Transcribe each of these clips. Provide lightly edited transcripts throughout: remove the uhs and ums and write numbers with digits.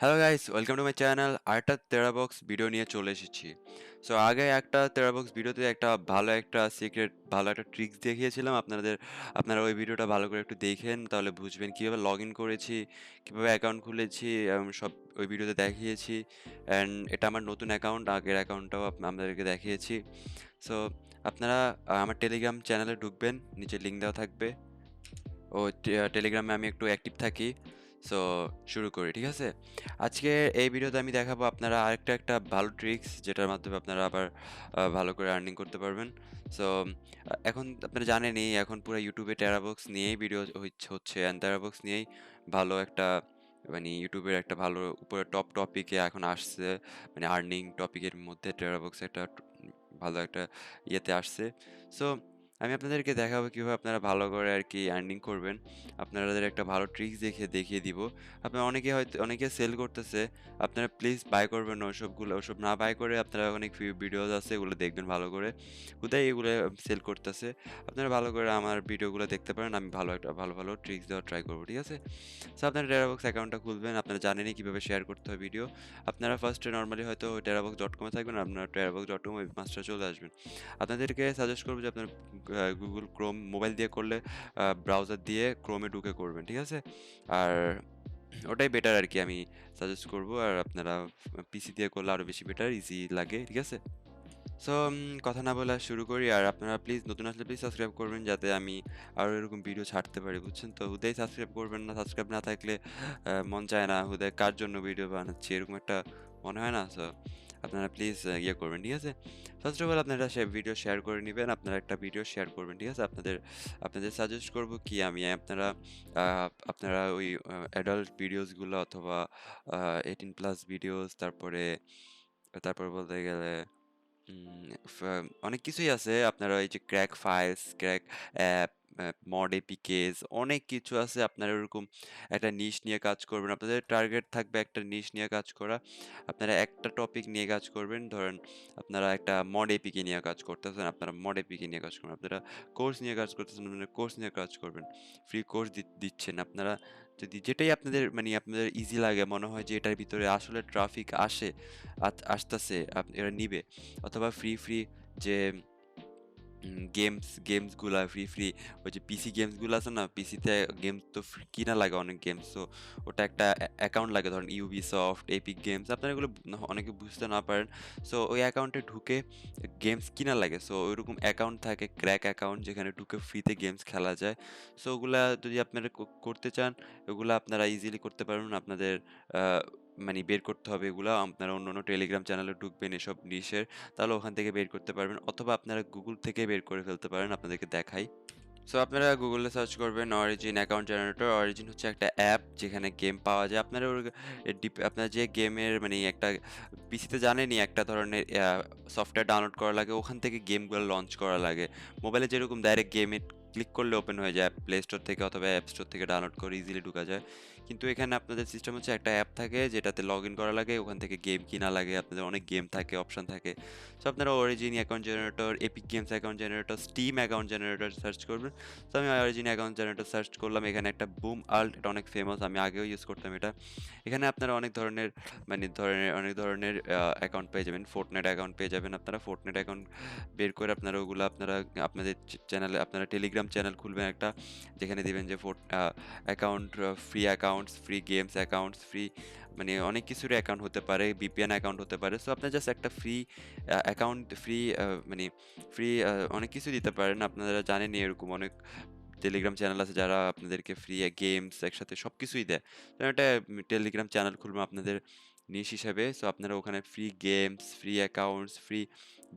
Hello guys, welcome to my channel. আরেকটা TeraBox video নিয়ে চলে এসেছি। সো আগে একটা টেরাবক্স ভিডিওতে একটা ভালো একটা সিক্রেট ভালো একটা ট্রিক্স দেখিয়েছিলাম আপনারা ওই ভিডিওটা ভালো করে একটু দেখেন, তাহলে বুঝবেন কিভাবে লগ ইন করেছি, কিভাবে অ্যাকাউন্ট খুলেছি এবং সব ওই ভিডিওতে দেখিয়েছি। অ্যান্ড এটা আমার নতুন অ্যাকাউন্ট, আগের অ্যাকাউন্টটাও আপনাদেরকে দেখিয়েছি। সো আপনারা আমার টেলিগ্রাম চ্যানেলে ঢুকবেন, নিচে লিঙ্ক দেওয়া থাকবে। ও টেলিগ্রামে আমি একটু অ্যাক্টিভ থাকি। সো শুরু করি, ঠিক আছে? আজকে এই ভিডিওতে আমি দেখাবো আপনারা আরেকটা ভালো ট্রিক্স, যেটার মাধ্যমে আপনারা আবার ভালো করে আর্নিং করতে পারবেন। সো এখন আপনারা জানেনই, এখন পুরো ইউটিউবে টেরাবক্স নিয়েই ভিডিও হচ্ছে অ্যান্ড টেরাবক্স নিয়েই ভালো একটা, মানে ইউটিউবের একটা ভালো উপরে টপ টপিকে এখন আসছে। মানে আর্নিং টপিকের মধ্যে টেরাবক্স একটা ভালো একটা ইয়েতে আসছে। সো আমি আপনাদেরকে দেখাবো কিভাবে আপনারা ভালো করে আর কি আর্নিং করবেন। আপনাদের একটা ভালো ট্রিক্স দেখিয়ে দিব। আপনারা অনেকে সেল করতেছে। আপনারা প্লিজ বাই করবেন না ওসবগুলো। ওসব না বাই করে আপনারা অনেক ভিডিওস আছে, এগুলো দেখবেন ভালো করে। হুদাই এগুলো সেল করতেছে। আপনারা ভালো করে আমার ভিডিওগুলো দেখতে পারেন। আমি ভালো ট্রিক্স দেওয়ার ট্রাই করব, ঠিক আছে? সো আপনারা টেরাবক্স অ্যাকাউন্টটা খুলবেন। আপনারা জানেনই কিভাবে শেয়ার করতে হয় ভিডিও। আপনারা ফার্স্টে নরমালি হয়তো terabox.com এ থাকবেন। আপনারা terabox.com ওয়েবমাস্টারে চলে আসবেন। আপনাদেরকে সাজেস্ট করব যে আপনার Google Chrome মোবাইল দিয়ে করলে ব্রাউজার দিয়ে Chrome এ ঢুকে করবেন, ঠিক আছে? আর ওটাই বেটার আরকি, আমি সাজেস্ট করব। আর আপনারা পিসি দিয়ে করলে আরো বেশি বেটার, ইজি লাগে, ঠিক আছে? সো কথা না বলে শুরু করি। আর আপনারা প্লিজ নতুন আসলে প্লিজ সাবস্ক্রাইব করবেন, যাতে আমি আরো এরকম ভিডিও ছাড়তে পারি, বুঝছেন তো? হুদাই সাবস্ক্রাইব করবেন না, সাবস্ক্রাইব না থাকলে মন চায় না হুদাই কার জন্য ভিডিও বানাচ্ছি, এরকম একটা মনে হয় না? সো আপনারা প্লিজ ইয়ে করবেন, ঠিক আছে? ফার্স্ট অফ অল আপনারা ভিডিও শেয়ার করে নেবেন। আপনারা একটা ভিডিও শেয়ার করবেন, ঠিক আছে? আপনাদের সাজেস্ট করব কি আমি, আপনারা ওই অ্যাডাল্ট ভিডিওসগুলো অথবা 18 প্লাস ভিডিওস, তারপর বলতে গেলে উম ফা অনেক কিছুই আছে। আপনারা এই যে crack files, crack app, mod APKs, অনেক কিছু আছে। আপনারা ওরকম একটা নিশ নিয়ে কাজ করবেন। আপনাদের টার্গেট থাকবে একটা নিশ নিয়ে কাজ করা। আপনারা একটা টপিক নিয়ে কাজ করবেন। ধরেন আপনারা একটা মড এপিকে নিয়ে কাজ করতেছেন, আপনারা মড এপিকে নিয়ে কাজ করবেন। আপনারা কোর্স নিয়ে কাজ করতেছেন, আপনারা কোর্স নিয়ে কাজ করবেন। ফ্রি কোর্স দিচ্ছেন। আপনারা যদি যেটাই আপনাদের ইজি লাগে, মনে হয় যে এটার ভিতরে আসলে ট্রাফিক আসতেছে, এরা নিবে। অথবা ফ্রি যে গেমসগুলা ফ্রি ওই যে পিসি গেমসগুলো আছে না, পিসিতে গেমস তো কিনা লাগে অনেক গেমস। তো ওটা একটা অ্যাকাউন্ট লাগে, ধরেন ইউবিসফট, এপিক গেমস, আপনারা এগুলো অনেকে বুঝতে না পারেন। সো ওই অ্যাকাউন্টে ঢুকে গেমস কিনা লাগে। সো ওইরকম অ্যাকাউন্ট থাকে, ক্র্যাক অ্যাকাউন্ট, যেখানে ঢুকে ফ্রিতে গেমস খেলা যায়। সো ওগুলা যদি আপনারা করতে চান, ওগুলা আপনারা ইজিলি করতে পারবেন। আপনাদের আহ, মানে বের করতে হবে এগুলা। আপনারা অন্য টেলিগ্রাম চ্যানেলে ঢুকবেন এসব নিশের, তাহলে ওখান থেকে বের করতে পারবেন। অথবা আপনারা গুগল থেকে বের করে ফেলতে পারেন, আপনাদেরকে দেখাই। সো আপনারা গুগলে সার্চ করবেন অরিজিন অ্যাকাউন্ট জেনারেটর। অরিজিন হচ্ছে একটা অ্যাপ যেখানে গেম পাওয়া যায়। আপনার যে গেমের মানে একটা পিসিতে জানেনই একটা ধরনের সফটওয়্যার ডাউনলোড করা লাগে, ওখান থেকে গেমগুলো লঞ্চ করা লাগে। মোবাইলে যেরকম ডাইরেক্ট গেমে ক্লিক করলে ওপেন হয়ে যায় প্লে স্টোর থেকে অথবা অ্যাপ স্টোর থেকে ডাউনলোড করে ইজিলি ঢোকা যায়। কিন্তু এখানে আপনাদের সিস্টেম হচ্ছে একটা অ্যাপ থাকে যেটাতে লগ ইন করা লাগে, ওখান থেকে গেম কিনা লাগে। আপনাদের অনেক গেম থাকে, অপশন থাকে। সো আপনারা origin account generator, epic games account generator, steam account generator search করবেন। তো আমি অরিজিন অ্যাকাউন্ট জেনারেটর সার্চ করলাম। এখানে একটা বুম আল্ট, এটা অনেক ফেমাস, আমি আগেও ইউজ করতাম এটা। এখানে আপনারা অনেক ধরনের অ্যাকাউন্ট পেয়ে যাবেন। ফোর্টনাইট অ্যাকাউন্ট পেয়ে যাবেন। আপনারা ফোর্টনাইট অ্যাকাউন্ট বের করে আপনারা ওগুলো আপনাদের চ্যানেলে, আপনারা টেলিগ্রাম চ্যানেল খুলবেন একটা, যেখানে দিবেন যে account, free accounts, free games accounts, free মানে অনেক কিছুর অ্যাকাউন্ট হতে পারে, বিপিএন অ্যাকাউন্ট হতে পারে। সো আপনার জাস্ট একটা ফ্রি অ্যাকাউন্ট, মানে ফ্রি অনেক কিছু দিতে পারেন। আপনারা জানেনই এরকম অনেক টেলিগ্রাম চ্যানেল আছে যারা আপনাদেরকে ফ্রি গেমস একসাথে সবকিছুই দেয়। তো একটা টেলিগ্রাম চ্যানেল খুলবেন আপনাদের নিশ হিসাবে। সো আপনারা ওখানে free games, free accounts, free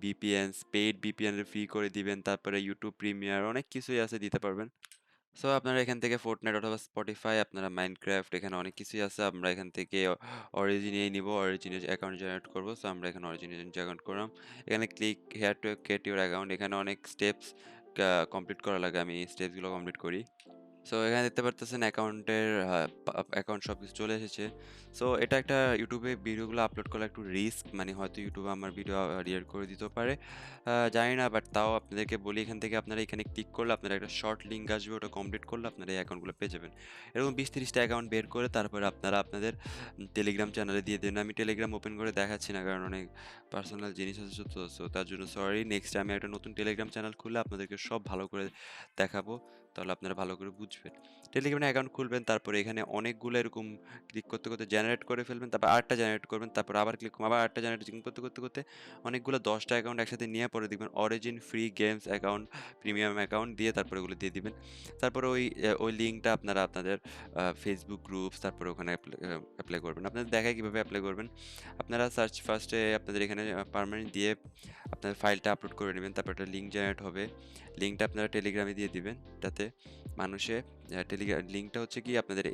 VPNs, paid VPN free করে দিবেন। তারপরে ইউটিউব প্রিমিয়ার অনেক কিছুই আছে, দিতে পারবেন। সো আপনারা এখান থেকে ফোর্টনাইট অথবা স্পটিফাই, আপনারা মাইনক্রাফট, এখানে অনেক কিছুই আছে। আমরা এখান থেকে অরিজিনিয়ে নিব, অরিজিনের অ্যাকাউন্ট জেনারেট করবো। সো আমরা এখানে অরিজিনের অ্যাকাউন্ট করলাম। এখানে click here to get your account. এখানে অনেক স্টেপস কমপ্লিট করা লাগে, আমি স্টেপসগুলো কমপ্লিট করি। সো এখানে দেখতে পারতেছেন অ্যাকাউন্টের অ্যাকাউন্ট সবকিছু চলে এসেছে। সো এটা একটা ইউটিউবে ভিডিওগুলো আপলোড করা একটু রিস্ক, মানে হয়তো ইউটিউব আমার ভিডিও রিয়ার করে দিতেও পারে, জানি না, বাট তাও আপনাদেরকে বলি, এখান থেকে আপনারা এখানে ক্লিক করলে আপনারা একটা শর্ট লিঙ্ক আসবে, ওটা কমপ্লিট করলে আপনারা এই অ্যাকাউন্টগুলো পেয়ে যাবেন। এরকম 20-30টা অ্যাকাউন্ট বের করে তারপরে আপনারা আপনাদের টেলিগ্রাম চ্যানেলে দিয়ে দেবেন। আমি টেলিগ্রাম ওপেন করে দেখাচ্ছি না, কারণ অনেক পার্সোনাল জিনিস আছে, তো সো তার জন্য সরি। নেক্সট আমি একটা নতুন টেলিগ্রাম চ্যানেল খুলে আপনাদেরকে সব ভালো করে দেখাবো, তাহলে আপনারা ভালো করে বুঝবেন। টেলিগ্রামে অ্যাকাউন্ট খুলবেন, তারপরে এখানে অনেকগুলো এরকম ক্লিক করতে করতে জেনারেট করে ফেলবেন, তারপর আরেকটা জেনারেট করবেন, তারপর আবার ক্লিক করবেন, আবার আরেকটা জেনারেট করতে করতে করতে অনেকগুলো 10টা অ্যাকাউন্ট একসাথে নিয়ে পরে দেখবেন origin free games account, premium account দিয়ে তারপরে ওগুলো দিয়ে দিবেন। তারপরে ওই লিঙ্কটা আপনারা আপনাদের ফেসবুক গ্রুপস, তারপরে ওখানে অ্যাপ্লাই করবেন। আপনাদের দেখায় কিভাবে অ্যাপ্লাই করবেন। আপনারা সার্চ ফার্স্টে আপনাদের এখানে পার্মানেন্ট দিয়ে আপনার ফাইলটা আপলোড করে নেবেন, তারপর একটা লিঙ্ক জেনারেট হবে। লিঙ্কটা আপনারা টেলিগ্রামে দিয়ে দিবেন, যাতে মানুষে টেলিগ্রাম লিঙ্কটা হচ্ছে কি আপনাদের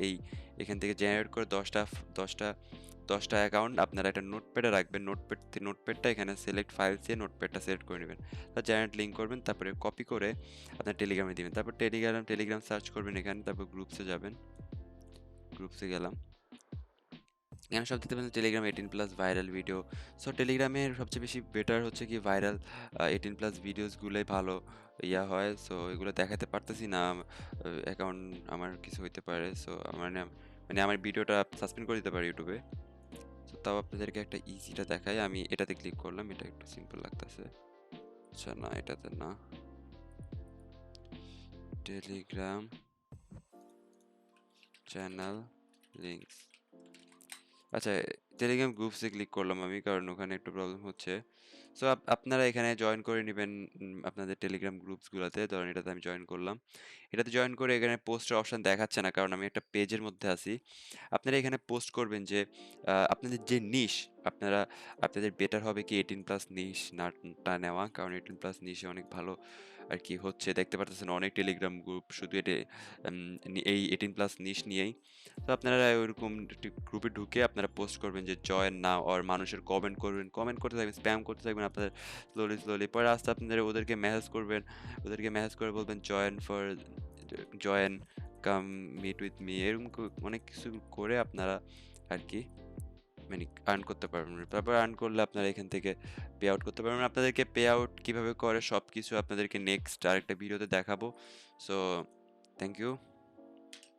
এখান থেকে জেনারেট করে 10টা অ্যাকাউন্ট আপনারা একটা নোটপ্যাডে রাখবেন। নোটপ্যাডটা এখানে সিলেক্ট ফাইলস দিয়ে নোটপ্যাডটা সিলেক্ট করে নেবেন। জেনারেট লিঙ্ক করবেন, তারপরে কপি করে আপনার টেলিগ্রামে দিবেন। তারপর টেলিগ্রাম সার্চ করবেন এখানে, তারপর গ্রুপসে যাবেন। গ্রুপসে গেলাম, এখানে সব দেখতে পাচ্ছেন টেলিগ্রাম 18+ ভাইরাল ভিডিও। সো টেলিগ্রামের সবচেয়ে বেশি বেটার হচ্ছে কি ভাইরাল 18+ ভিডিওসগুলোই ভালো হয়। সো এগুলো দেখাতে পারতেছি না, অ্যাকাউন্ট আমার কিছু হইতে পারে। সো মানে আমার ভিডিওটা সাসপেন্ড করে দিতে পারে ইউটিউবে। তো তাও আপনাদেরকে একটা ইজিটা দেখাই, আমি এটাতে ক্লিক করলাম, এটা একটু সিম্পল লাগতেছে। আচ্ছা না, এটাতে না, টেলিগ্রাম চ্যানেল লিঙ্কস। আচ্ছা, টেলিগ্রাম গ্রুপসে ক্লিক করলাম আমি, কারণ ওখানে একটু প্রবলেম হচ্ছে। সো আপনারা এখানে জয়েন করে নেবেন আপনাদের টেলিগ্রাম গ্রুপসগুলোতে। ধরেন এটাতে আমি জয়েন করলাম, এটাতে জয়েন করে এখানে পোস্টের অপশন দেখাচ্ছে না, কারণ আমি একটা পেজের মধ্যে আছি। আপনারা এখানে পোস্ট করবেন যে আপনাদের যে নিশ, আপনারা আপনাদের বেটার হবে কি 18+ নিশ না নেওয়া, কারণ 18+ নিশে অনেক ভালো আর কি হচ্ছে। দেখতে পারতেছেন অনেক টেলিগ্রাম গ্রুপ শুধু এই 18+ নিশ নিয়েই। তো আপনারা ওইরকম গ্রুপে ঢুকে আপনারা পোস্ট করবেন যে জয়েন নাও, আর মানুষের কমেন্ট করবেন, কমেন্ট করতে থাকবেন, স্প্যাম করতে থাকবেন আপনাদের স্লোলি স্লোলি। পরে আস্তে আপনারা ওদেরকে মেসেজ করবেন, ওদেরকে মেসেজ করে বলবেন join come meet with me, এরকম অনেক কিছু করে আপনারা আর কি মানে আর্ন করতে পারবেন। তারপর আর্ন করলে আপনারা এখান থেকে পে আউট করতে পারবেন। আপনাদেরকে পে আউট কিভাবে করে সব কিছু আপনাদেরকে নেক্সট আরেকটা ভিডিওতে দেখাবো। So thank you,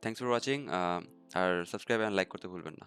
thanks for watching, আর সাবস্ক্রাইব অ্যান্ড লাইক করতে ভুলবেন না।